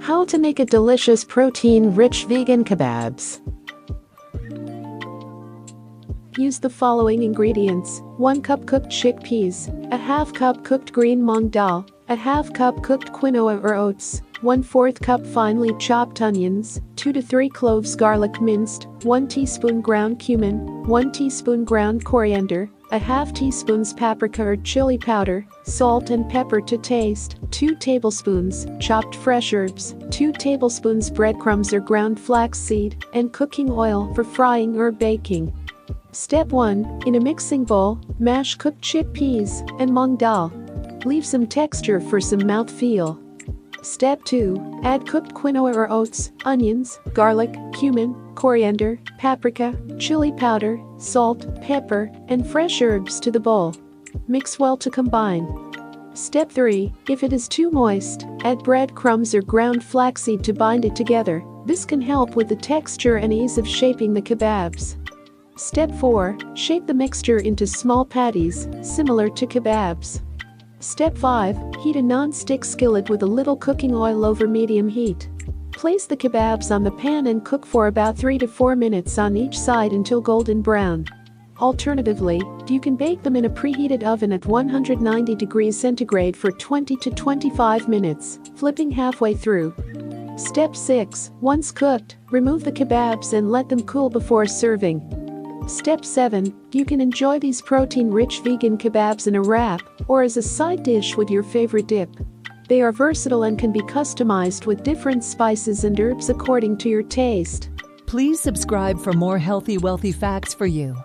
How to make a delicious protein-rich vegan kebabs. Use the following ingredients: 1 cup cooked chickpeas, a half cup cooked green mung dal, a half cup cooked quinoa or oats, 1/4 cup finely chopped onions, 2 to 3 cloves garlic minced, 1 teaspoon ground cumin, 1 teaspoon ground coriander, a half teaspoons paprika or chili powder, salt and pepper to taste, 2 tablespoons chopped fresh herbs, 2 tablespoons breadcrumbs or ground flaxseed, and cooking oil for frying or baking. Step 1. In a mixing bowl, mash cooked chickpeas and mung dal. Leave some texture for some mouthfeel. Step 2. Add cooked quinoa or oats, onions, garlic, cumin, coriander, paprika, chili powder, salt, pepper, and fresh herbs to the bowl. Mix well to combine. Step 3. If it is too moist, add breadcrumbs or ground flaxseed to bind it together. This can help with the texture and ease of shaping the kebabs. Step 4. Shape the mixture into small patties, similar to kebabs. Step 5. Heat a non-stick skillet with a little cooking oil over medium heat. Place the kebabs on the pan and cook for about 3 to 4 minutes on each side until golden brown. Alternatively, you can bake them in a preheated oven at 190 degrees centigrade for 20 to 25 minutes, flipping halfway through. Step 6. Once cooked, remove the kebabs and let them cool before serving. Step 7. You can enjoy these protein-rich vegan kebabs in a wrap or as a side dish with your favorite dip. They are versatile and can be customized with different spices and herbs according to your taste. Please subscribe for more healthy, wealthy facts for you.